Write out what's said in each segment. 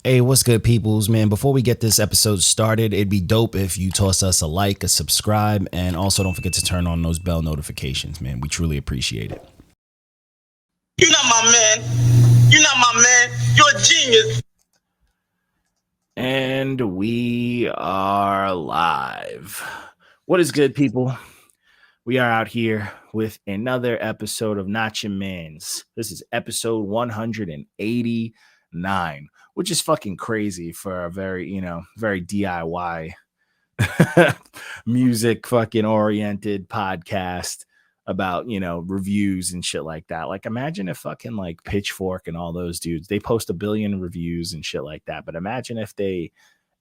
Hey, what's good, peoples, man? Before we get this episode started, it'd be dope if you toss us a like, a subscribe, and also don't forget to turn on those bell notifications, man. We truly appreciate it. You're not my man. You're not my man. You're a genius. And we are live. What is good, people? We are out here with another episode of NotYamanz. This is episode 189. Which is fucking crazy for a very, very DIY music fucking oriented podcast about, reviews and shit like that. Like, imagine if fucking like Pitchfork and all those dudes, they post 1 billion reviews and shit like that. But imagine if they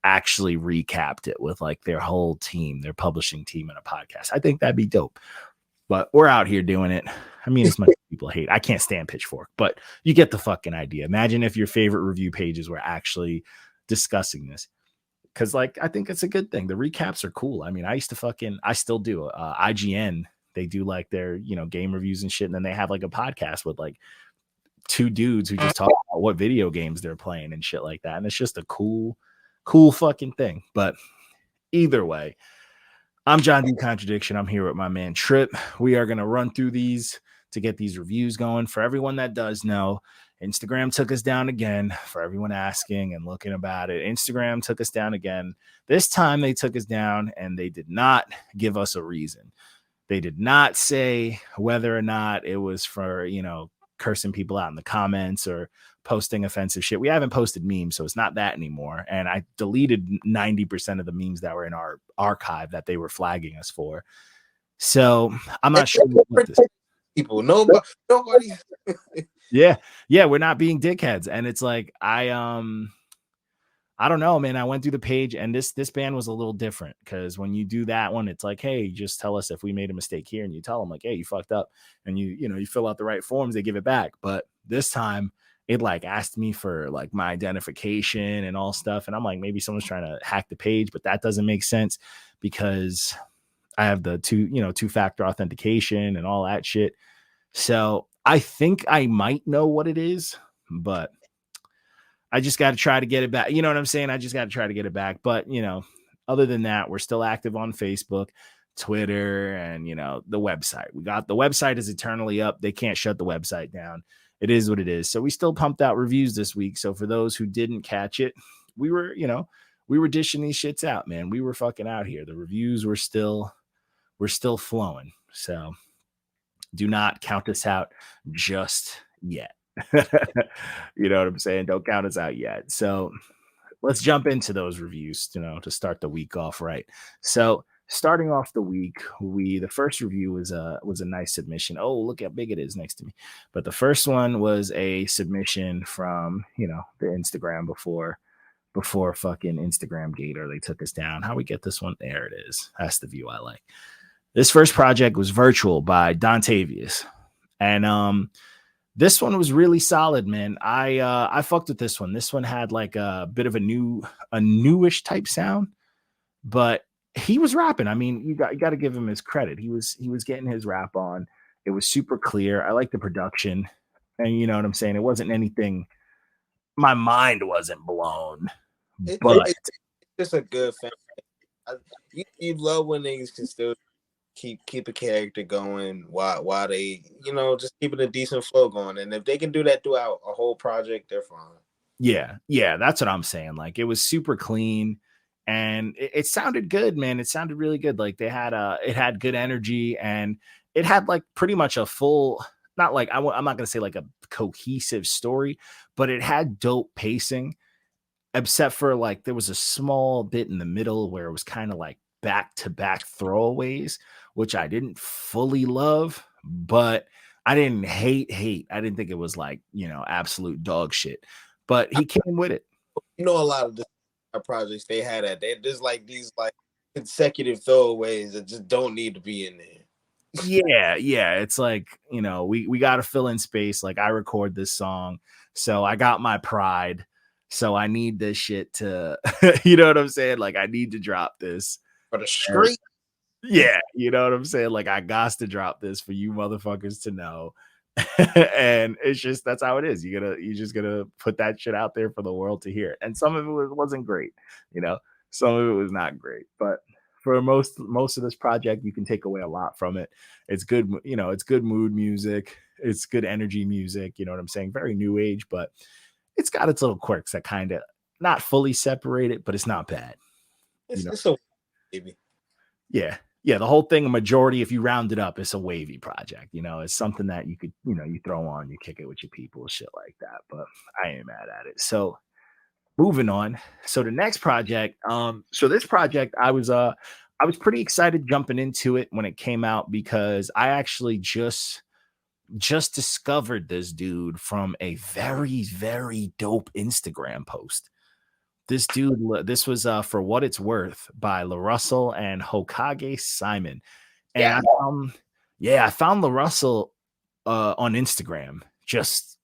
actually recapped it with like their whole team, their publishing team in a podcast. I think that'd be dope. But we're out here doing it. I mean, as much as people hate, I can't stand Pitchfork, but you get the fucking idea. Imagine if your favorite review pages were actually discussing this. Cause like, I think it's a good thing. The recaps are cool. I mean, I still do IGN. They do like their, game reviews and shit. And then they have like a podcast with like 2 dudes who just talk about what video games they're playing and shit like that. And it's just a cool fucking thing. But either way, I'm John D. Contradiction. I'm here with my man Trip. We are going to run through these to get these reviews going. For everyone that does know, Instagram took us down again. For everyone asking and looking about it, Instagram took us down again. This time they took us down and they did not give us a reason. They did not say whether or not it was for, cursing people out in the comments or posting offensive shit. We haven't posted memes, so it's not that anymore. And I deleted 90% of the memes that were in our archive that they were flagging us for. So I'm not sure what this people. Nobody. Yeah, we're not being dickheads. And it's like I don't know, man. I went through the page and this band was a little different because when you do that one, it's like, hey, just tell us if we made a mistake here, and you tell them like, hey, you fucked up, and you fill out the right forms, they give it back. But this time it like asked me for like my identification and all stuff, and I'm like, maybe someone's trying to hack the page, but that doesn't make sense because I have the two-factor authentication and all that shit. So I think I might know what it is, but I just got to try to get it back. You know what I'm saying? I just got to try to get it back. But, other than that, we're still active on Facebook, Twitter, and, the website. The website is eternally up. They can't shut the website down. It is what it is. So we still pumped out reviews this week. So for those who didn't catch it, we were dishing these shits out, man. We were fucking out here. The reviews were still flowing. So do not count us out just yet. You know what I'm saying? Don't count us out yet. So let's jump into those reviews, to start the week off right. So starting off the week, the first review was a nice submission. Oh, look how big it is next to me. But the first one was a submission from, the Instagram before fucking Instagram Gator. They took us down. How we get this one? There it is. That's the view I like. This first project was Virtual by Dontaviou. And this one was really solid, man. I fucked with this one. This one had like a bit of a newish type sound, but he was rapping. I mean, you got to give him his credit. He was getting his rap on. It was super clear. I like the production, and you know what I'm saying. It wasn't anything. My mind wasn't blown, but it's just a good family. You love when niggas can still keep a character going while they, just keeping a decent flow going. And if they can do that throughout a whole project, they're fine. Yeah, that's what I'm saying. Like, it was super clean and it sounded good, man. It sounded really good. Like it had good energy, and it had like pretty much a full, not like, I'm not going to say like a cohesive story, but it had dope pacing, except for like, there was a small bit in the middle where it was kind of like back-to-back throwaways, which I didn't fully love, but I didn't hate. I didn't think it was like, absolute dog shit, but he came with it. A lot of the projects they had there's like these like consecutive throwaways that just don't need to be in there. Yeah. It's like, we got to fill in space. Like, I record this song, so I got my pride. So I need this shit to, you know what I'm saying? Like, I need to drop this. For the street. Yeah, you know what I'm saying? Like, I got to drop this for you motherfuckers to know. And it's just that's how it is. You just gotta put that shit out there for the world to hear. And some of it wasn't great, you know, some of it was not great, but for most of this project, you can take away a lot from it. It's good, you know, it's good mood music, it's good energy music, you know what I'm saying? Very new age, but it's got its little quirks that kind of not fully separate it, but it's not bad. It's so baby. Yeah. Yeah, the whole thing, a majority, if you round it up, it's a wavy project. You know, it's something that you could, you know, you throw on, you kick it with your people, shit like that. But I ain't mad at it. So moving on. So the next project, so this project, I was pretty excited jumping into it when it came out because I actually just discovered this dude from a very, very dope Instagram post. This dude, this was For What It's Worth by LaRussell and Hokage Simon. And I found LaRussell on Instagram just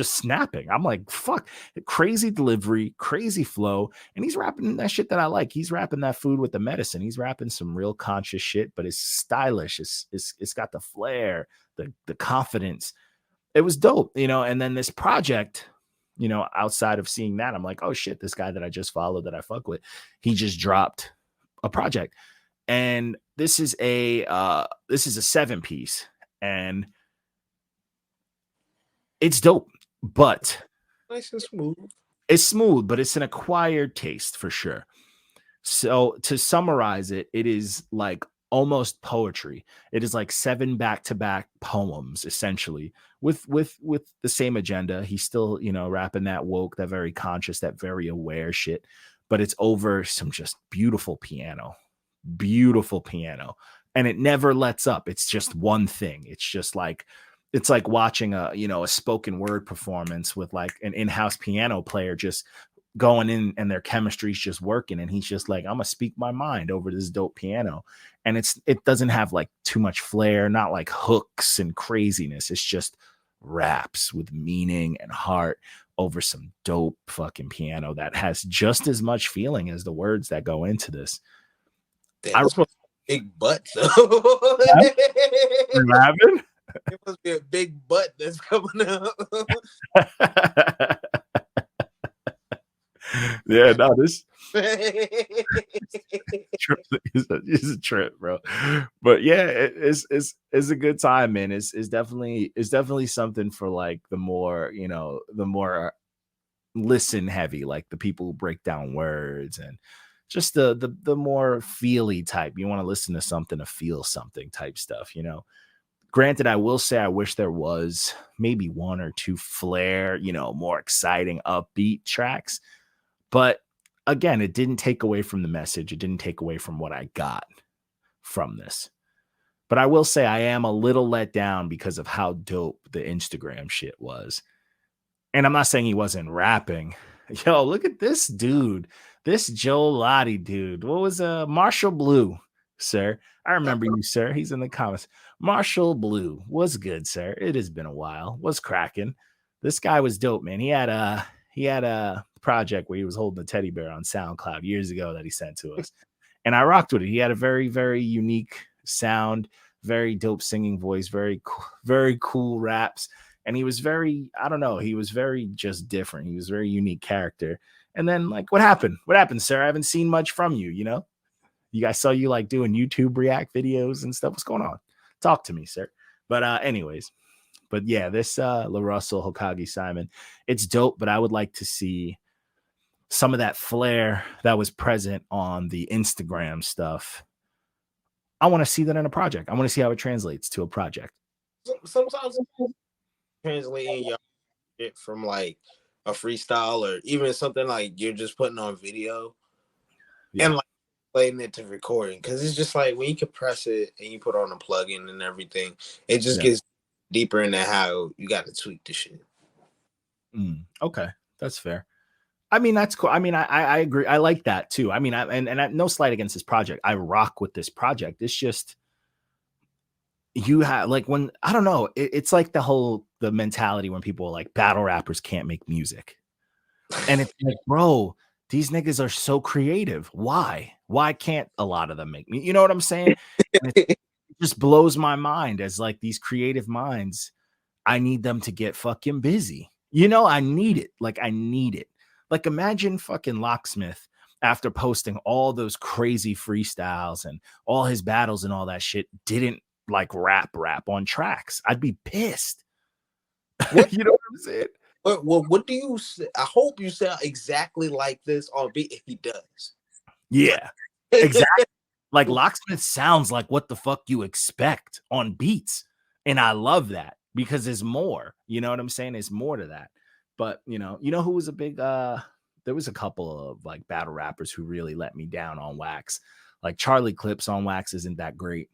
snapping. I'm like, fuck, crazy delivery, crazy flow. And he's rapping that shit that I like. He's rapping that food with the medicine. He's rapping some real conscious shit, but it's stylish. It's got the flair, the confidence. It was dope, you know. And then this project, you know, outside of seeing that, I'm like, oh shit, this guy that I just followed that I fuck with, he just dropped a project. And this is a 7-piece, and it's dope, but Nice and smooth. It's smooth, but it's an acquired taste for sure. So to summarize it, it is like almost poetry. It is like 7 back-to-back poems, essentially, with the same agenda. He's still, you know, rapping that woke, that very conscious, that very aware shit, but it's over some just beautiful piano, and it never lets up. It's just one thing. It's like watching a spoken word performance with like an in-house piano player just going in, and their chemistry's just working, and he's just like, I'm gonna speak my mind over this dope piano. And it doesn't have like too much flair, not like hooks and craziness. It's just raps with meaning and heart over some dope fucking piano that has just as much feeling as the words that go into this. Damn, this must be a big butt, though. Rapping? It must be a big butt that's coming up. Yeah, no, this is a trip, bro. But yeah, it's a good time, man. It's definitely something for like the more listen heavy, like the people who break down words, and just the more feely type. You want to listen to something to feel something type stuff, you know. Granted, I will say I wish there was maybe 1 or 2 flair, you know, more exciting, upbeat tracks. But again, it didn't take away from the message. It didn't take away from what I got from this. But I will say I am a little let down because of how dope the Instagram shit was. And I'm not saying he wasn't rapping. Yo, look at this dude. This Joe Lottie dude. What was Marshall Blue, sir? I remember you, sir. He's in the comments. Marshall Blue. What's good, sir? It has been a while. What's cracking? This guy was dope, man. He had a project where he was holding a teddy bear on SoundCloud years ago that he sent to us, and I rocked with it. He had a very, very unique sound, very dope singing voice, very cool raps, and he was very, I don't know, he was very just different. He was a very unique character. And then, like, what happened, sir? I haven't seen much from you, you know. You guys saw you like doing YouTube react videos and stuff. What's going on? Talk to me, sir. But anyways, but yeah, this LaRussell, Hokage Simon, it's dope, but I would like to see some of that flair that was present on the Instagram stuff. I want to see that in a project. I want to see how it translates to a project. Sometimes translating your shit from like a freestyle or even something like you're just putting on video and like playing it to recording, because it's just like when you compress it and you put on a plugin and everything, it just gets deeper into how you got to tweak the shit. Okay, that's fair. I mean, that's cool. I mean, I agree. I like that too. I mean, no slight against this project. I rock with this project. It's just you have like when I don't know. It's like the mentality when people are like battle rappers can't make music, and it's like, bro, these niggas are so creative. Why can't a lot of them make me? You know what I'm saying? And it just blows my mind as like these creative minds I need them to get fucking busy. You know, I need it. Like, I need it. Like, imagine fucking Locksmith after posting all those crazy freestyles and all his battles and all that shit didn't like rap on tracks. I'd be pissed. You know what I'm saying? What do you say? I hope you sound exactly like this on beat if he does. Yeah, exactly. Like Locksmith sounds like what the fuck you expect on beats. And I love that because there's more. You know what I'm saying? There's more to that. But you know who was a big there was a couple of like battle rappers who really let me down on Wax. Like Charlie Clips on Wax isn't that great.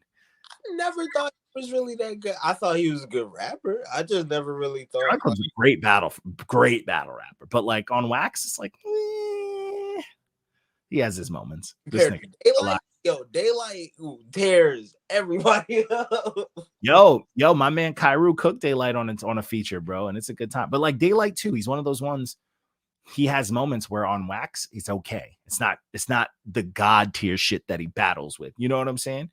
I never thought he was really that good. I thought he was a good rapper. I just never really thought Charlie Clips is a great battle rapper. But like on Wax, it's like he has his moments. Daylight tears everybody up. Yo, my man Kairu cooked Daylight on a feature, bro, and it's a good time. But like Daylight too, he's one of those ones. He has moments where on Wax, he's okay. It's not the god tier shit that he battles with. You know what I'm saying?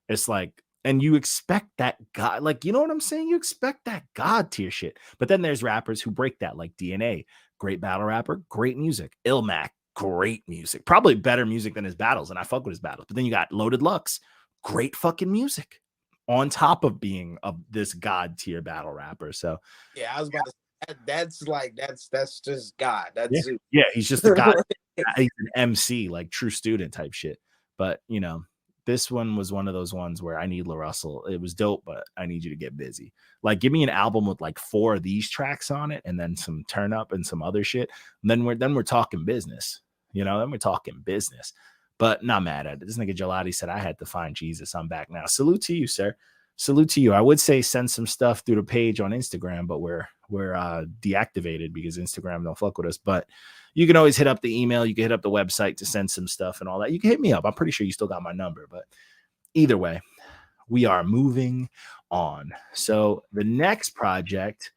It's like, and you expect that god, like, you know what I'm saying? You expect that god tier shit. But then there's rappers who break that, like DNA, great battle rapper, great music. Ilmac, great music, probably better music than his battles, and I fuck with his battles. But then you got Loaded Lux, great fucking music, on top of being this god tier battle rapper. So yeah, I was about to say that's just God. That's yeah, he's just a god. He's an MC, like true student type shit. But you know, this one was one of those ones where I need LaRussell. It was dope, but I need you to get busy. Like, give me an album with like 4 of these tracks on it, and then some turn up and some other shit. And then we're talking business. You know, then we're talking business. But not mad at it. This nigga Gelati said I had to find Jesus. I'm back now. Salute to you, sir. Salute to you. I would say send some stuff through the page on Instagram, but we're deactivated because Instagram don't fuck with us. But you can always hit up the email. You can hit up the website to send some stuff and all that. You can hit me up. I'm pretty sure you still got my number. But either way, we are moving on. So the next project,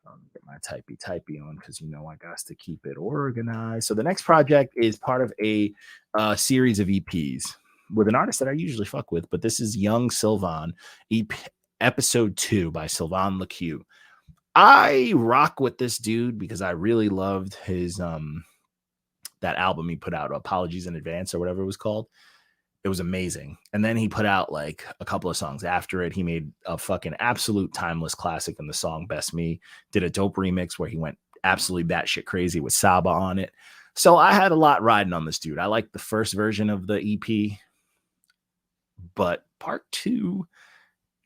I'll get my typey on because you know I got to keep it organized. So the next project is part of a series of EPs with an artist that I usually fuck with, but this is Young Sylvan, episode 2 by Sylvan Lacue. I rock with this dude because I really loved his that album he put out, Apologies in Advance or whatever it was called. It was amazing. And then he put out like a couple of songs after it. He made a fucking absolute timeless classic in the song Best Me, did a dope remix where he went absolutely batshit crazy with Saba on it. So I had a lot riding on this dude. I liked the first version of the EP, but part 2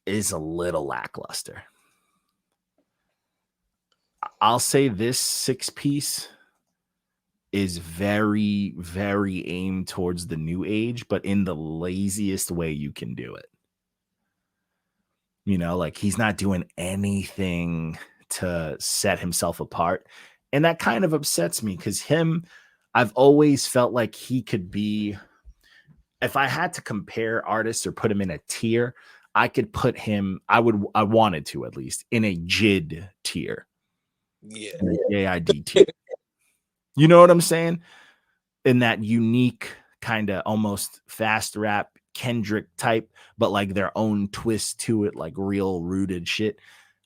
is a little lackluster. I'll say this 6-piece is very, very aimed towards the new age, but in the laziest way you can do it. You know, like he's not doing anything to set himself apart. And that kind of upsets me because I've always felt like he could be, if I had to compare artists or put him in a tier, I could put him, I wanted to at least, in a JID tier. Yeah. JID tier. You know what I'm saying? In that unique kind of almost fast rap Kendrick type, but like their own twist to it, like real rooted shit.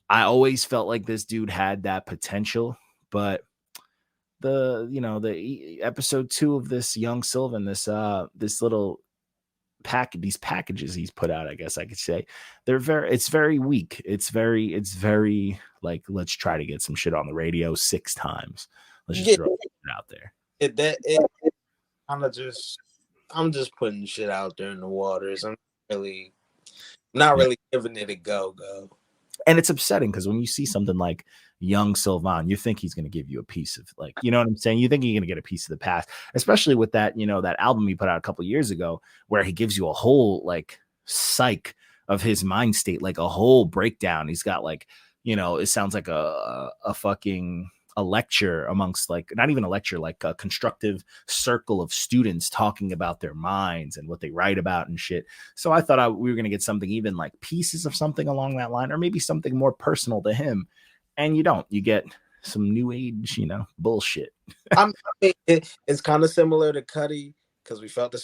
I always felt like this dude had that potential, but the episode 2 of this Young Sylvan, this little these packages he's put out, I guess I could say, it's very weak. It's very like, let's try to get some shit on the radio 6 times. Let's just throw it out there. I'm just putting shit out there in the waters. I'm not really giving it a go. And it's upsetting because when you see something like Young Sylvan, you think he's going to give you a piece of, like, you know what I'm saying? You think you're going to get a piece of the past, especially with that, that album he put out a couple years ago, where he gives you a whole like psych of his mind state, like a whole breakdown. He's got like, it sounds like a fucking a lecture amongst, like, not even a lecture, like a constructive circle of students talking about their minds and what they write about and shit. So I thought we were going to get something, even like pieces of something along that line, or maybe something more personal to him. And you don't. You get some new age, bullshit. It's kind of similar to Cudi, because we felt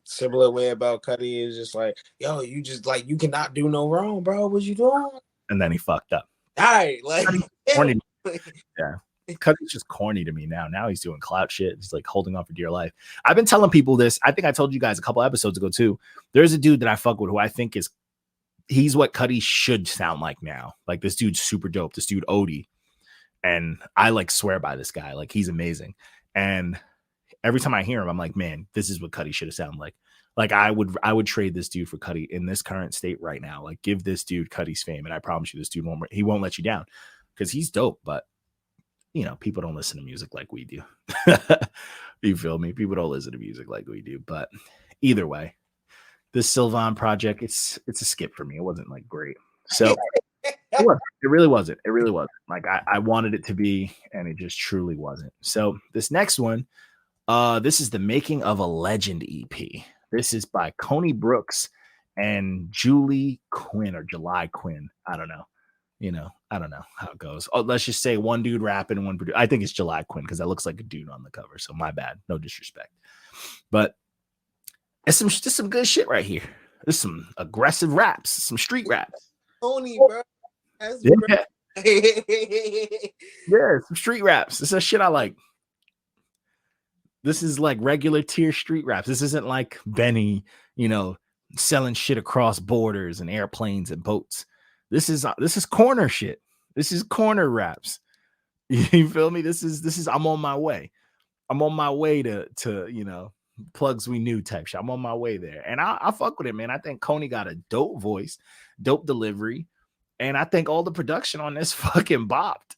similar way about Cudi. It's just like, yo, you just like, you cannot do no wrong, bro. What you doing? and then he fucked up. All right, like Corny. Yeah. Cuddy's just corny to me now. Now he's doing clout shit. He's like holding on for dear life. I've been telling people this. I think I told you guys a couple episodes ago too. There's a dude that I fuck with who I think he's what Cuddy should sound like now. Like this dude's super dope. This dude Odie. And I like swear by this guy. Like he's amazing. And every time I hear him, I'm like, man, this is what Cuddy should have sounded like. Like I would trade this dude for Cuddy in this current state right now. Like give this dude Cuddy's fame. And I promise you this dude won't let you down because he's dope. But you know, people don't listen to music like we do. You feel me? People don't listen to music like we do. But either way, this Sylvan project, it's a skip for me. It wasn't like great. So it really wasn't. It really wasn't. Like I wanted it to be, and it just truly wasn't. So this next one, this is the Making of a Legend EP. This is by Kony Brooks and July Quin. I don't know. You know, I don't know how it goes. Oh, let's just say one dude rapping and one producer. I think it's July Quin because that looks like a dude on the cover. So my bad. No disrespect. But it's some good shit right here. There's some aggressive raps, some street raps. Kony, bro. That's yeah. Yeah, some street raps. This is shit I like. This is like regular tier street raps. This isn't like Benny, you know, selling shit across borders and airplanes and boats. This is corner shit. This is corner raps. You feel me? This is I'm on my way. I'm on my way to you know, plugs we knew type shit. I'm on my way there. And I fuck with it, man. I think Kony got a dope voice, dope delivery. And I think all the production on this fucking bopped.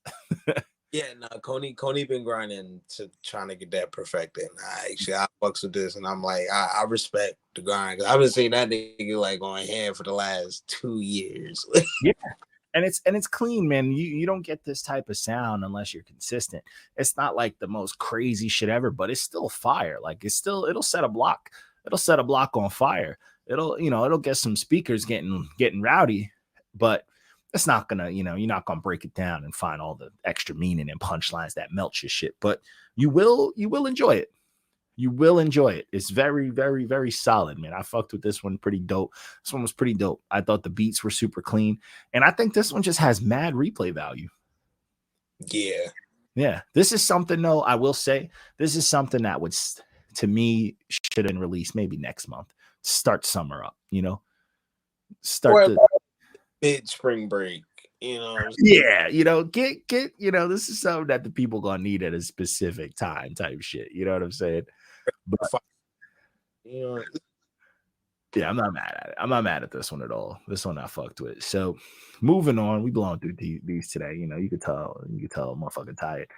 Yeah, no, Kony been grinding to trying to get that perfected. I fucks with this, and I'm like, I respect the grind. I've been seeing that nigga like on hand for the last 2 years. Yeah, and it's clean, man. You don't get this type of sound unless you're consistent. It's not like the most crazy shit ever, but it's still fire. Like it'll set a block. It'll set a block on fire. It'll get some speakers getting rowdy, but it's not gonna, you know, you're not gonna break it down and find all the extra meaning and punchlines that melt your shit, but you will enjoy it. You will enjoy it. It's very, very, very solid, man. I fucked with this one pretty dope. This one was pretty dope. I thought the beats were super clean, and I think this one just has mad replay value. Yeah. This is something, though, I will say, this is something that would, to me, should have been released maybe next month. Start summer up, you know. Mid spring break, you know. Yeah, you know, get you know, this is something that the people gonna need at a specific time type shit. You know what I'm saying? But you know, yeah, I'm not mad at it. I'm not mad at this one at all. This one I fucked with. So moving on, we blowing through these today. You know, you could tell I'm motherfucking tired.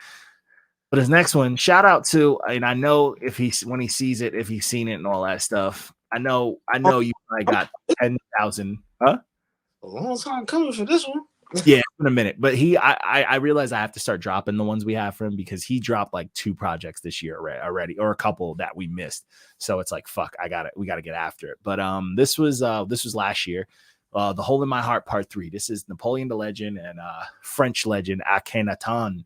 But his next one, shout out to, and I know when he sees it, if he's seen it and all that stuff. I know you probably got 10,000, huh? A long time coming for this one. Yeah, in a minute. But I realize I have to start dropping the ones we have for him because he dropped like 2 projects this year already, or a couple that we missed. So it's like, fuck, we got to get after it. But this was last year. The Hole in My Heart Part 3. This is Napoleon the Legend and French legend Akhenaton.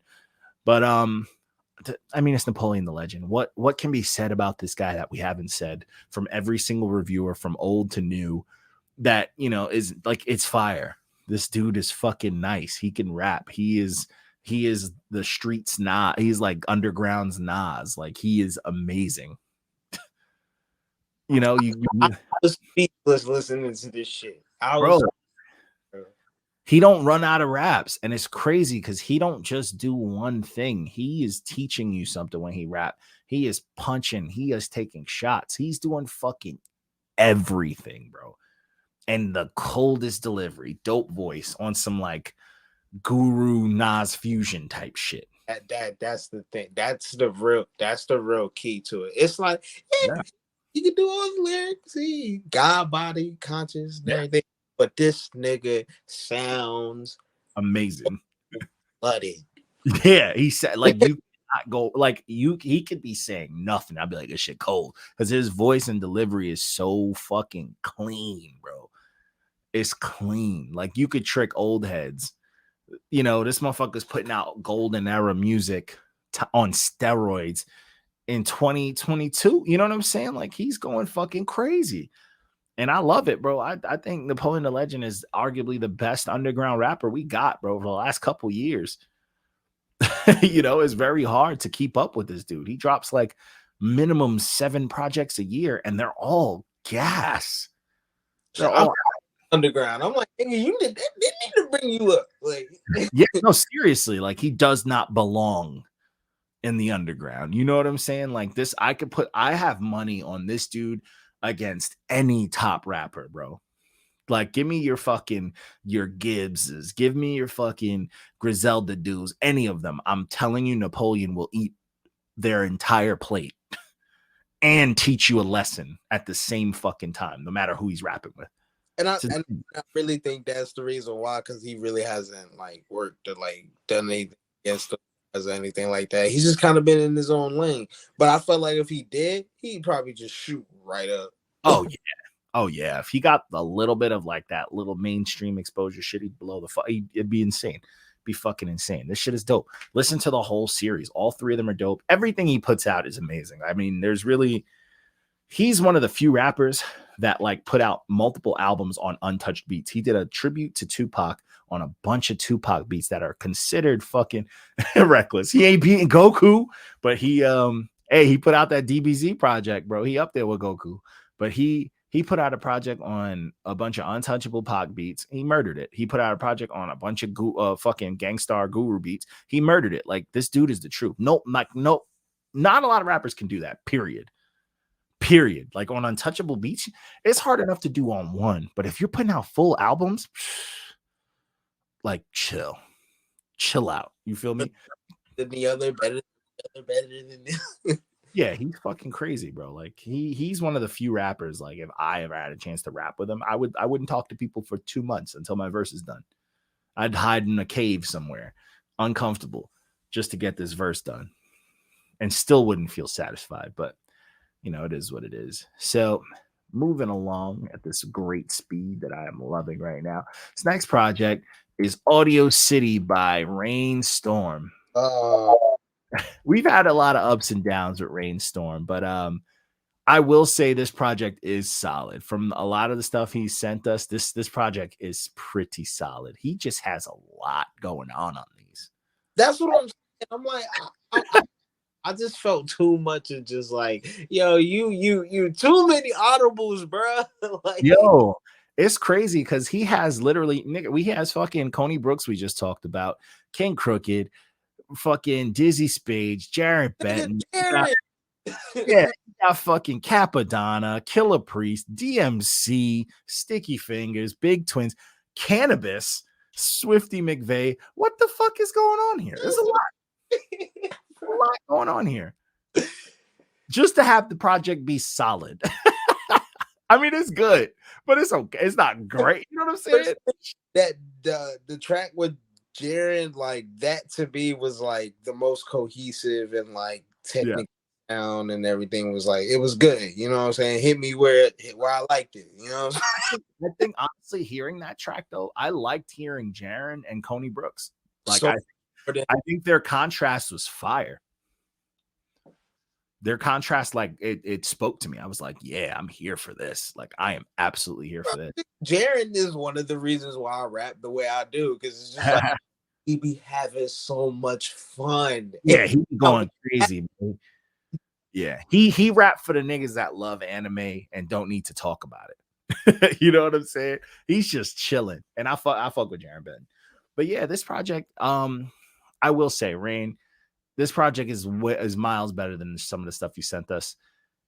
But I mean, it's Napoleon the Legend. What can be said about this guy that we haven't said from every single reviewer, from old to new? That, you know, is like, it's fire. This dude is fucking nice. He can rap. He is the streets Nas. He's like underground's Nas. Like, he is amazing. You know, I was speechless listening to this shit. He don't run out of raps, and it's crazy because he don't just do one thing. He is teaching you something when he rap. He is punching. He is taking shots. He's doing fucking everything, bro. And the coldest delivery, dope voice on some like Guru Nas fusion type shit. That's the thing. That's the real key to it. It's like, you can do all the lyrics, see, God body, conscious, and everything. But this nigga sounds amazing. Bloody. Yeah, he said like you not go like he could be saying nothing. I'd be like, this shit cold. Because his voice and delivery is so fucking clean, bro. It's clean. Like, you could trick old heads. You know, this motherfucker's putting out golden era music on steroids in 2022. You know what I'm saying? Like, he's going fucking crazy. And I love it, bro. I think Napoleon the Legend is arguably the best underground rapper we got, bro, for the last couple years. You know, it's very hard to keep up with this dude. He drops like minimum 7 projects a year, and they're all gas. They're all underground. I'm like, nigga, you didn't need to bring you up. Like, yeah, no, seriously, like he does not belong in the underground. You know what I'm saying? Like this, I have money on this dude against any top rapper, bro. Like, give me your Gibbses, give me your fucking Griselda dudes, any of them. I'm telling you, Napoleon will eat their entire plate and teach you a lesson at the same fucking time, no matter who he's rapping with. And I really think that's the reason why, because he really hasn't like worked or like done anything against the or anything like that. He's just kind of been in his own lane. But I felt like if he did, he'd probably just shoot right up. Oh yeah. Oh yeah. If he got a little bit of like that little mainstream exposure shit, he'd blow the fuck. It'd be insane. Be fucking insane. This shit is dope. Listen to the whole series. All 3 of them are dope. Everything he puts out is amazing. I mean, he's one of the few rappers that like put out multiple albums on untouched beats. He did a tribute to Tupac on a bunch of Tupac beats that are considered fucking reckless. He ain't beating Goku, but he put out that DBZ project, bro. He up there with Goku, but he put out a project on a bunch of untouchable Pac beats. He murdered it. He put out a project on a bunch of fucking Gangstar Guru beats. He murdered it. Like, this dude is the truth. Not a lot of rappers can do that. Period. Like, on untouchable beats, it's hard enough to do on one. But if you're putting out full albums, like, chill out. You feel me? Than the other, better than this. Yeah, he's fucking crazy, bro. Like he's one of the few rappers. Like, if I ever had a chance to rap with him, I wouldn't talk to people for 2 months until my verse is done. I'd hide in a cave somewhere, uncomfortable, just to get this verse done, and still wouldn't feel satisfied. But you know, it is what it is. So moving along at this great speed that I am loving right now. This next project is Audiocity by Rayne Storm. We've had a lot of ups and downs with Rayne Storm, but I will say this project is solid. From a lot of the stuff he sent us, this project is pretty solid. He just has a lot going on these. That's what I'm saying. I'm like, I just felt too much of just like, yo, you too many audibles, bro. Like, yo, it's crazy because he has literally, nigga, we has fucking Kony Brooks we just talked about, King Crooked, fucking Dizzy Spades, Jared Benton, yeah, got fucking Capadonna, Killer Priest, DMC, Sticky Fingers, Big Twins, Cannabis, Swifty McVeigh. What the fuck is going on here? There's a lot going on here. Just to have the project be solid. I mean, it's good, but it's okay. It's not great. You know what I'm saying? That the track with Jaren, like, that to me was like the most cohesive and like technical sound and everything was like, it was good. You know what I'm saying? Hit me where I liked it. You know what I'm saying? I think honestly, hearing that track though, I liked hearing Jaren and Kony Brooks. Like, so, I think their contrast was fire. Their contrast, like, it spoke to me. I was like, yeah, I'm here for this. Like, I am absolutely here for this. Jaren is one of the reasons why I rap the way I do, because it's just like he be having so much fun. Yeah, he be going crazy. Man. Yeah, he rap for the niggas that love anime and don't need to talk about it. You know what I'm saying? He's just chilling, and I fuck with Jaren Ben. But yeah, this project, I will say, Rayne, this project is miles better than some of the stuff you sent us.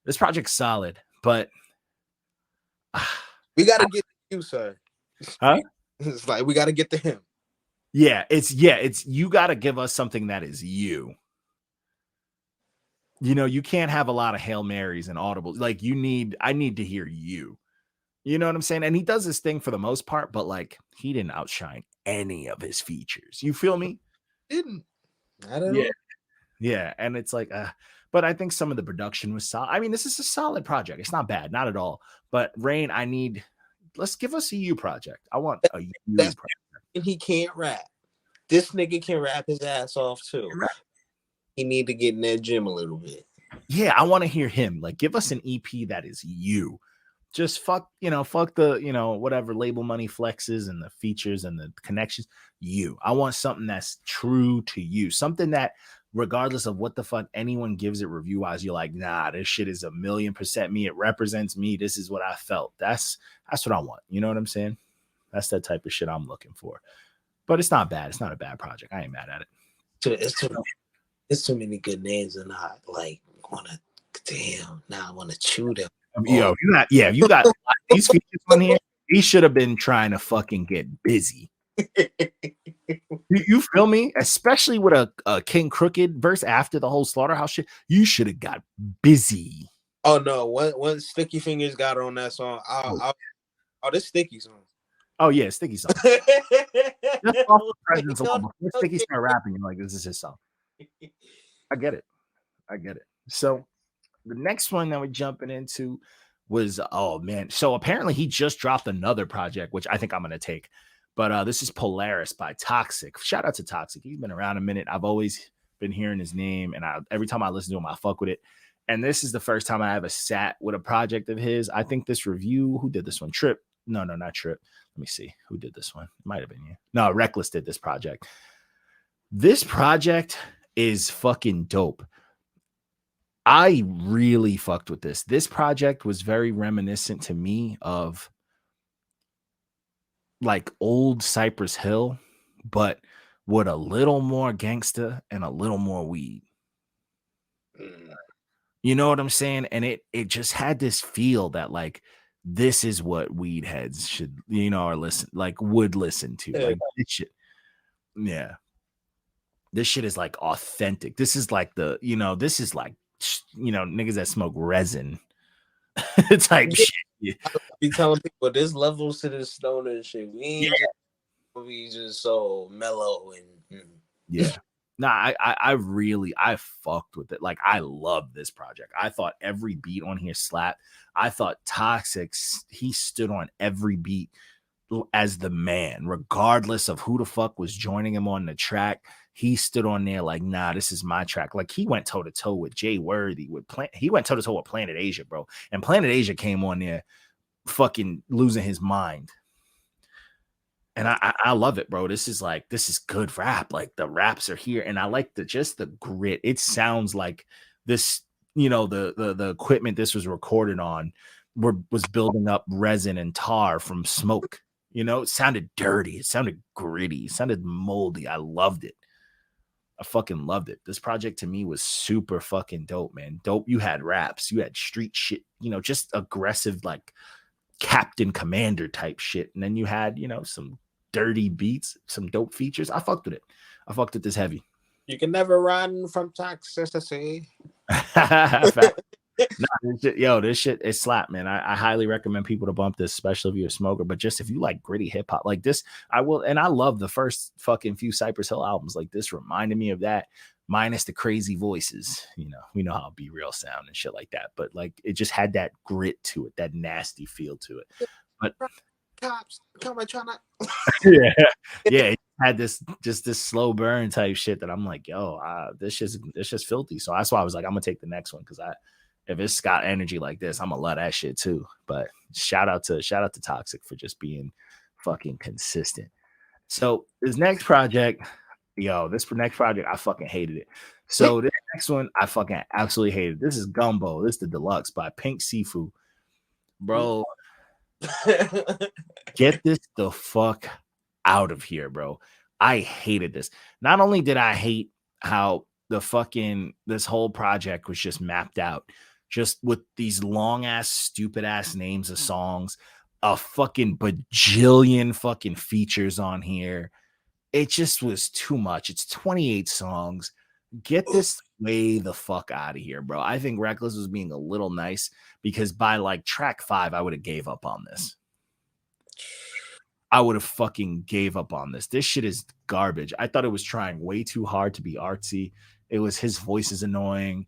This project's solid, but we got to get to you, sir. Huh? It's like we got to get to him. Yeah, it's you got to give us something that is you. You know, you can't have a lot of Hail Marys and audibles. Like, I need to hear you. You know what I'm saying? And he does this thing for the most part, but like, he didn't outshine any of his features. You feel me? Didn't. I don't know. Yeah, and it's like, but I think some of the production was solid. I mean, this is a solid project. It's not bad, not at all. But Rayne, let's give us a you project. I want a you project. And he can't rap. This nigga can rap his ass off too. He need to get in that gym a little bit. Yeah, I want to hear him. Like, give us an EP that is you. Just fuck the, whatever label money flexes and the features and the connections. I want something that's true to you. Something that, regardless of what the fuck anyone gives it review wise, you're like, nah, this shit is 1,000,000% me. It represents me. This is what I felt. That's what I want. You know what I'm saying? That's that type of shit I'm looking for. But it's not bad. It's not a bad project. I ain't mad at it. It's too many good names, and I like want to. Damn, now I want to chew them. Yo, you got these features on here. He should have been trying to fucking get busy. You feel me? Especially with a King Crooked verse after the whole Slaughterhouse shit. You should have got busy. Oh no! Once Sticky Fingers got on that song, this Sticky song. Oh yeah, Sticky song. Just off the presence alone. Before Sticky start rapping, you're like, this is his song. I get it. So the next one that we're jumping into was, oh man. So apparently he just dropped another project, which I think I'm gonna take. But this is Polaris by Toxsikk. Shout out to Toxsikk. He's been around a minute. I've always been hearing his name, and every time I listen to him, I fuck with it. And this is the first time I ever sat with a project of his. I think this review, who did this one? Trip. No, not Trip. Let me see. Who did this one? It might have been you. No, Reckless did this project. This project is fucking dope. I really fucked with this. This project was very reminiscent to me of like old Cypress Hill, but with a little more gangsta and a little more weed. You know what I'm saying? And it just had this feel that like this is what weed heads should, or would listen to. Like this shit. Yeah. This shit is like authentic. This is like this is like, niggas that smoke resin type shit. Yeah. Be telling people there's levels to this stoner shit. We just so mellow and yeah. Nah, I fucked with it. Like, I love this project. I thought every beat on here slapped. I thought Toxsikk, he stood on every beat as the man, regardless of who the fuck was joining him on the track. He stood on there like, nah, this is my track. Like, he went toe to toe with Jay Worthy, he went toe to toe with Planet Asia, bro. And Planet Asia came on there fucking losing his mind. And I love it, bro. This is good rap. Like, the raps are here, and I like the grit. It sounds like this, the equipment this was recorded on was building up resin and tar from smoke. It sounded dirty. It sounded gritty. It sounded moldy. I loved it. I fucking loved it. This project to me was super fucking dope, man. Dope. You had raps. You had street shit, just aggressive, like Captain Commander type shit. And then you had, some dirty beats, some dope features. I fucked with it. I fucked with this heavy. You can never run from toxicity. This shit is slap, man. I highly recommend people to bump this, especially if you're a smoker. But just if you like gritty hip hop like this, I will. And I love the first fucking few Cypress Hill albums. Like, this reminded me of that, minus the crazy voices. We know how Be Real sound and shit like that. But like, it just had that grit to it, that nasty feel to it. But cops come and try not. yeah. It had this slow burn type shit that I'm like, this shit's filthy. So that's why I was like, I'm gonna take the next one, because if it's got energy like this, I'm gonna love that shit too. But shout out to Toxsikk for just being fucking consistent. So this next project, I fucking hated it. So this next one, I fucking absolutely hated. This is Gumbo. This is the Deluxe by Pink Siifu. Bro, get this the fuck out of here, bro. I hated this. Not only did I hate how this whole project was just mapped out, just with these long ass, stupid ass names of songs, a fucking bajillion fucking features on here. It just was too much. It's 28 songs. Get this way the fuck out of here, bro. I think Reckless was being a little nice, because by like track 5, I would have gave up on this. I would have fucking gave up on this. This shit is garbage. I thought it was trying way too hard to be artsy. His voice is annoying.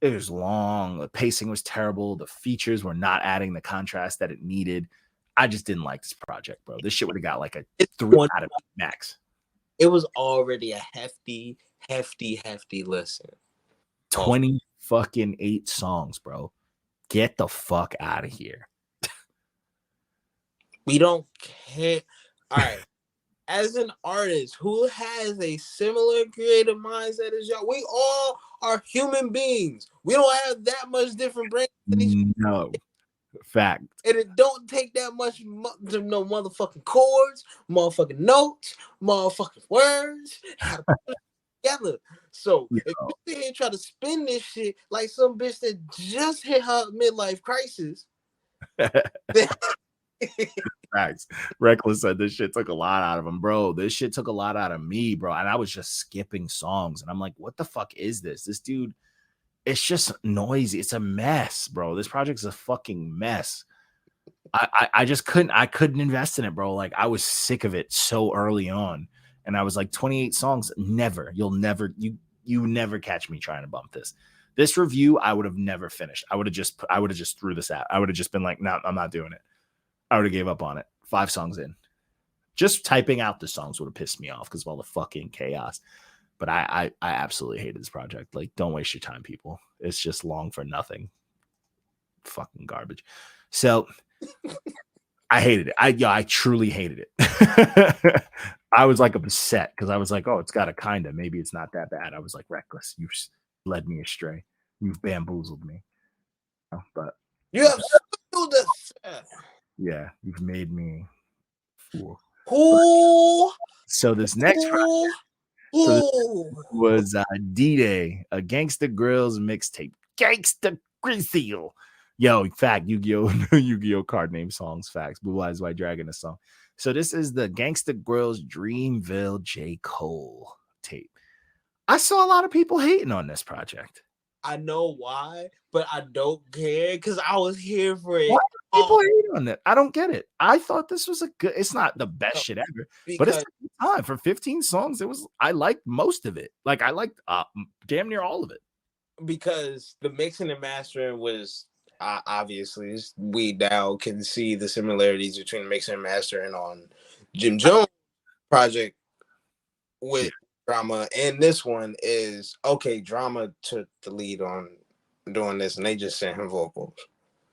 It was long. The pacing was terrible. The features were not adding the contrast that it needed. I just didn't like this project, bro. This shit would have got like a 3 out of max. It was already a hefty listen. 20 fucking 8 songs, bro. Get the fuck out of here. We don't care. All right. As an artist who has a similar creative mindset as y'all, we all are human beings. We don't have that much different brains than each other. No. Fact. And it don't take that much no motherfucking chords, motherfucking notes, motherfucking words, how to put it together. So if you sit here and try to spin this shit like some bitch that just hit her midlife crisis, Facts. Reckless said this shit took a lot out of him, bro. This shit took a lot out of me, bro. And I was just skipping songs, and I'm like, what the fuck is this? This dude, it's just noisy. It's a mess, bro. This project's a fucking mess. I just couldn't invest in it, bro. Like, I was sick of it so early on, and I was like, 28 songs, you never catch me trying to bump this review. I would have never finished. I would have just threw this out. I would have just been like, no, I'm not doing it. I would have gave up on it 5 songs in. Just typing out the songs would have pissed me off because of all the fucking chaos. But I absolutely hated this project. Like, don't waste your time, people. It's just long for nothing. Fucking garbage. So I hated it. I truly hated it. I was like upset because I was like, oh, it's got a kind of, maybe it's not that bad. I was like, Reckless, you've led me astray. You've bamboozled me. But you have swindled us. Yeah, you've made me fool. So this next project was D-Day, a Gangsta Grillz mixtape. Gangsta Grillz. Yo, fact, Yu-Gi-Oh card name songs, facts. Blue Eyes White Dragon, a song. So this is the Gangsta Grillz Dreamville J. Cole tape. I saw a lot of people hating on this project. I know why, but I don't care because I was here for it. Why do people hate on it? I don't get it. I thought this was it's not the best shit ever, but it's a good time. For 15 songs, I liked most of it. Like, I liked damn near all of it. Because the mixing and mastering was obviously, we now can see the similarities between mixing and mastering on Jim Jones' project with Drama, and this one is okay. Drama took the lead on doing this, and they just sent him vocals.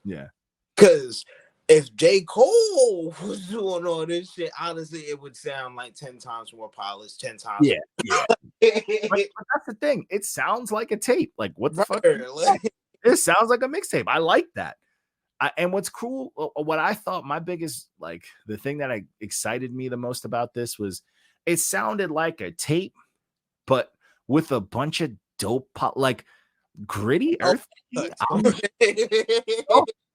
Yeah, because if J. Cole was doing all this shit, honestly, it would sound like 10 times more polished, 10 times. Yeah. but that's the thing. It sounds like a tape. Like, what the fuck? It sounds like a mixtape. I like that. And what's cool, what I thought my biggest, like, the thing that excited me the most about this was it sounded like a tape, but with a bunch of dope pop, like Gritty Earth.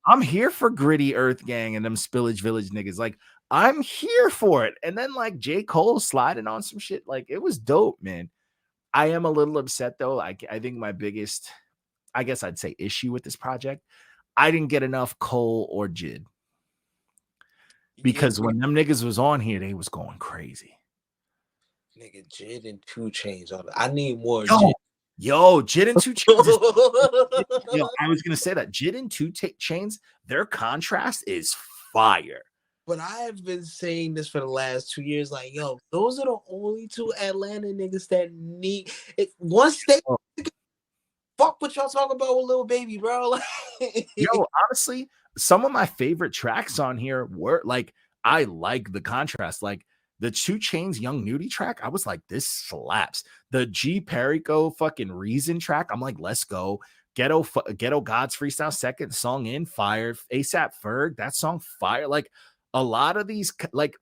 I'm here for Gritty Earth Gang and them Spillage Village niggas. Like, I'm here for it. And then, like, J. Cole sliding on some shit. Like, it was dope, man. I am a little upset, though. I think my biggest, I guess I'd say, issue with this project, I didn't get enough Cole or Jid. Because when them niggas was on here, they was going crazy. Nigga, Jid and 2 Chainz. I need more Jid. Yo, Jid and 2 Chainz. Yo, I was gonna say that Jid and 2 Chainz, their contrast is fire. But I have been saying this for the last 2 years. Like, yo, those are the only 2 Atlanta niggas that need it. Once they fuck what y'all talking about with Lil Baby, bro. Yo, honestly, some of my favorite tracks on here were like, I like the contrast. Like, the 2 Chainz Young Nudie track, I was like, this slaps. The G Perico fucking Reason track, I'm like, let's go. Ghetto Gods freestyle second song in fire. ASAP Ferg, that song fire. Like, a lot of these, like,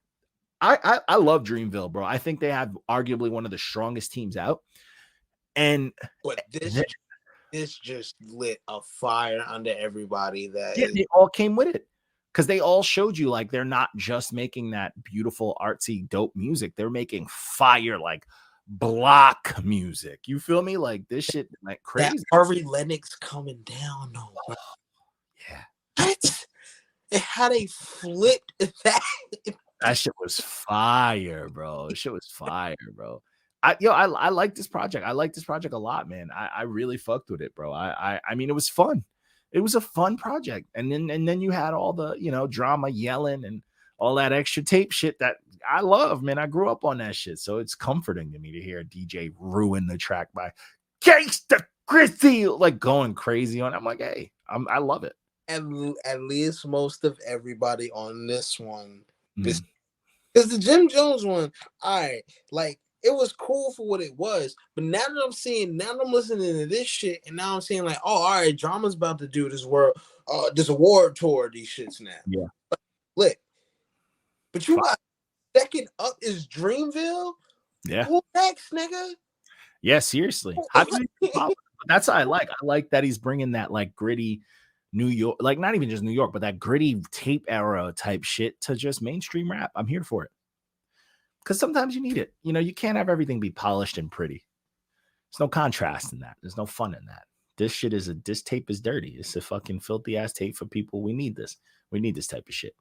I love Dreamville, bro. I think they have arguably one of the strongest teams out. And but this just lit a fire under everybody. They all came with it. Because they all showed you, like, they're not just making that beautiful, artsy, dope music. They're making fire, like, block music. You feel me? Like, this shit, like, crazy. That Harvey Lennox coming down, though. Bro. Yeah. What? How they flipped that? That shit was fire, bro. This shit was fire, bro. I like this project. I like this project a lot, man. I really fucked with it, bro. I mean, it was fun. It was a fun project. And then you had all the, drama, yelling and all that extra tape shit that I love, man. I grew up on that shit. So it's comforting to me to hear a DJ ruin the track by Gangsta Grillz, like, going crazy on it. I'm like, hey, I love it. At least most of everybody on this one Because the Jim Jones one, all right, like it was cool for what it was, but now that I'm listening to this shit, and now I'm seeing like, oh, all right, Drama's about to do this this award tour of these shits now. Yeah, lit. But you got second up is Dreamville. Yeah. Who next, nigga? Yeah, seriously. That's what I like. I like that he's bringing that like gritty New York, like not even just New York, but that gritty tape era type shit to just mainstream rap. I'm here for it. Because sometimes you need it. You know, you can't have everything be polished and pretty. There's no contrast in that. There's no fun in that. This tape is dirty. It's a fucking filthy ass tape for people. We need this. We need this type of shit.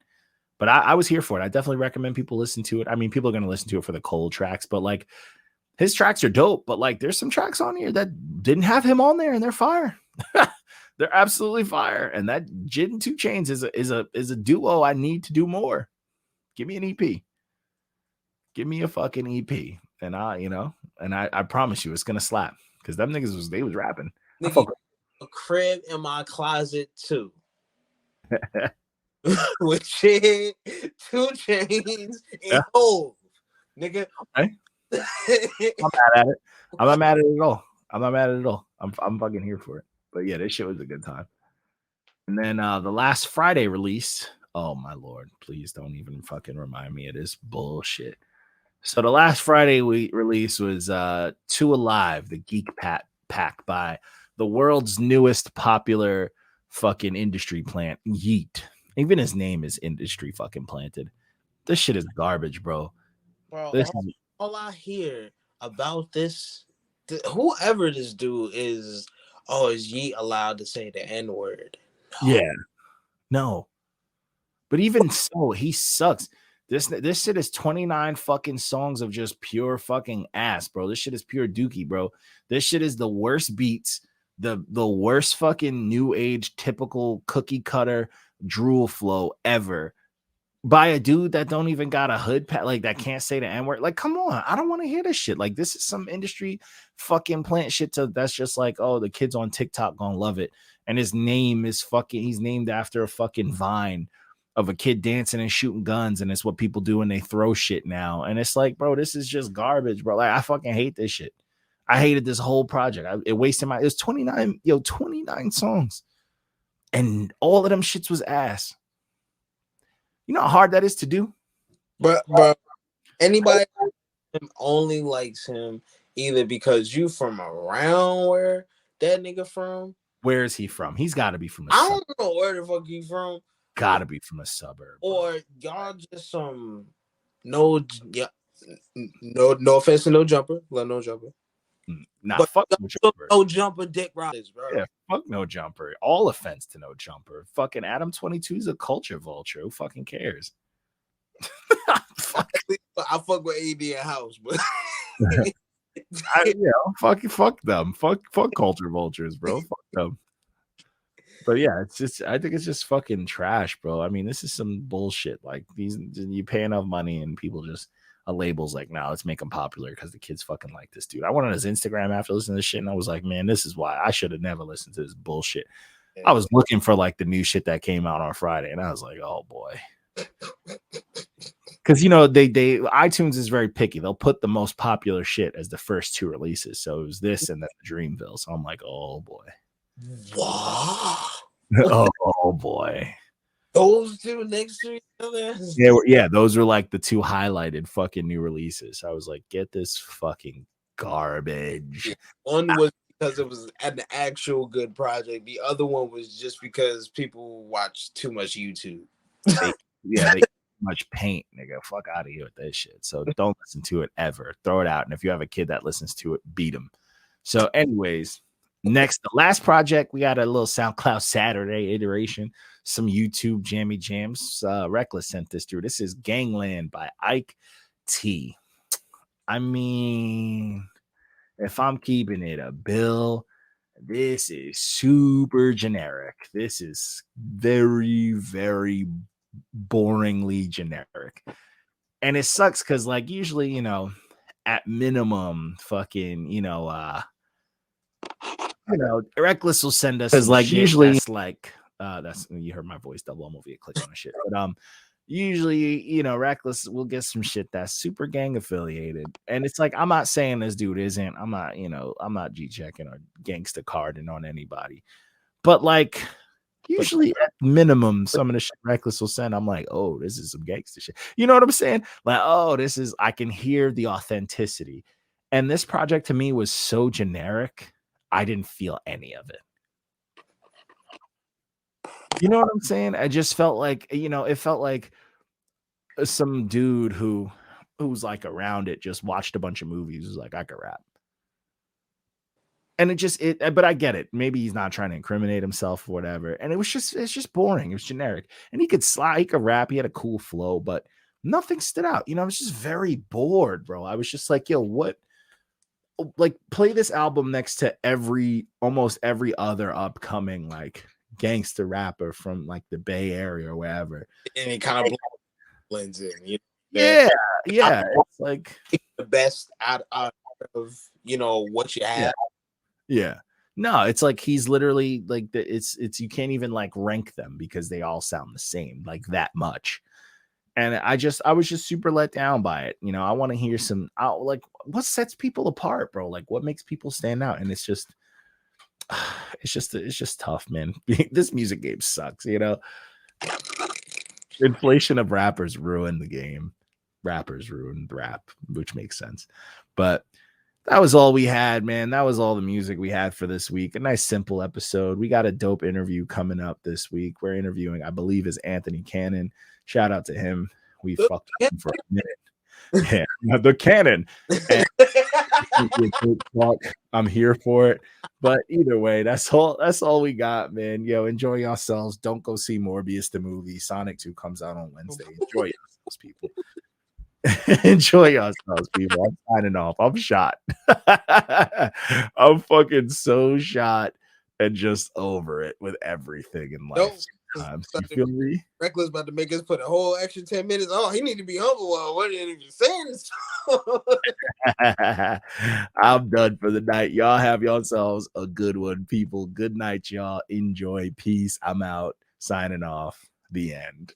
But I was here for it. I definitely recommend people listen to it. I mean, people are going to listen to it for the cold tracks, but like his tracks are dope. But like there's some tracks on here that didn't have him on there and they're fire. They're absolutely fire. And that Jid and 2 Chainz is a duo I need to do more. Give me an EP. Give me a fucking EP. And I promise you it's gonna slap. Because them niggas was rapping. Nigga, a crib in my closet too. With shit, 2 Chainz, and Hov. Nigga. Okay. I'm mad at it. I'm not mad at it at all. I'm not mad at it at all. I'm fucking here for it. But yeah, this shit was a good time. And then the last Friday release. Oh my lord, please don't even fucking remind me of this bullshit. So the last Friday release was 2 Alive, the Geëk pack by the world's newest popular fucking industry plant, Yeat. Even his name is industry fucking planted. This shit is garbage, bro. All I hear about this, whoever this dude is Yeat allowed to say the N-word? No. Yeah. No. But even so, he sucks. This shit is 29 fucking songs of just pure fucking ass, bro. This shit is pure dookie, bro. This shit is the worst beats, the worst fucking new age typical cookie cutter drool flow ever by a dude that don't even got a hood pat, like that can't say the N-word. Like, come on, I don't want to hear this shit. Like, this is some industry fucking plant shit that's just like, oh, the kids on TikTok gonna love it. And his name is he's named after a fucking Vine of a kid dancing and shooting guns, and it's what people do when they throw shit now. And it's like, bro, this is just garbage, bro. Like, I fucking hate this shit. I hated this whole project. It wasted it was 29 songs. And all of them shits was ass. You know how hard that is to do? Bro, anybody only likes him either because you from around where that nigga from. Where is he from? He's got to be from I don't know where the fuck he from. Got to be from a suburb. Or y'all just some no offense to No Jumper. Love No Jumper. Nah, but fuck No Jumper. No Jumper dick riders, bro. Yeah, fuck No Jumper. All offense to No Jumper. Fucking Adam 22 is a culture vulture. Who fucking cares? I fuck with AD and House, but fuck them. Fuck culture vultures, bro. Fuck them. But yeah, I think it's just fucking trash, bro. I mean, this is some bullshit. Like you pay enough money and people just a label's like, nah, let's make him popular because the kids fucking like this dude. I went on his Instagram after listening to this shit and I was like, man, this is why I should have never listened to this bullshit. Yeah. I was looking for like the new shit that came out on Friday and I was like, oh boy. Because they iTunes is very picky. They'll put the most popular shit as the first 2 releases. So it was this and then Dreamville. So I'm like, oh boy. Wow. Oh boy. Those 2 next to each other. Yeah, those were like the 2 highlighted fucking new releases. I was like, get this fucking garbage. Yeah. One was because it was an actual good project. The other one was just because people watch too much YouTube. They much paint, nigga. Fuck out of here with that shit. So don't listen to it ever. Throw it out. And if you have a kid that listens to it, beat him. So, anyways, next, the last project, we got a little SoundCloud Saturday iteration, some YouTube jammy jams. Reckless sent this through. This is Gangland by Ike Tee. I mean, if I'm keeping it a bill, this is super generic. This is very, very boringly generic. And it sucks because, like, usually, at minimum, fucking, Reckless will send us because, like, usually that's like that's you heard my voice double. I'm over here clicking on shit, but usually, you know, Reckless will get some shit that's super gang affiliated. And it's like, I'm not saying this dude isn't. I'm not, you know, I'm not G-checking or gangsta carding on anybody. But like, usually at minimum, some of the shit Reckless will send, I'm like, oh, this is some gangster shit. You know what I'm saying? Like, oh, this is, I can hear the authenticity. And this project to me was so generic, I didn't feel any of it. You know what I'm saying? I just felt like, you know, it felt like some dude who's like around it just watched a bunch of movies, was like, I could rap. And but I get it. Maybe he's not trying to incriminate himself or whatever. And it's just boring. It was generic. And he could rap. He had a cool flow, but nothing stood out. You know, I was just very bored, bro. I was just like, yo, what? Like, play this album next to almost every other upcoming like gangster rapper from like the Bay Area or wherever. And it kind of blends in. You know? Yeah. It's like the best out of, you know, what you have. Yeah. No, it's like he's literally like it's you can't even like rank them because they all sound the same, like that much. And I was just super let down by it. You know, I want to hear like what sets people apart, bro? Like what makes people stand out? And it's just tough, man. This music game sucks, you know. Inflation of rappers ruined the game. Rappers ruined rap, which makes sense. But that was all we had, man. That was all the music we had for this week. A nice, simple episode. We got a dope interview coming up this week. We're interviewing, I believe, is Anthony Cannon. Shout out to him. We fucked him for a minute. Yeah, the Cannon. I'm here for it. But either way, that's all we got, man. Yo, enjoy yourselves. Don't go see Morbius the movie. Sonic 2 comes out on Wednesday. Enjoy yourselves, people. Enjoy yourselves, people. I'm signing off. I'm shot. I'm fucking so shot and just over it with everything in life. You feel me? Reckless about to make us put a whole extra 10 minutes. Oh, he need to be humble while what didn't even saying this. I'm done for the night. Y'all have yourselves a good one, people. Good night, y'all. Enjoy. Peace. I'm out. Signing off. The end.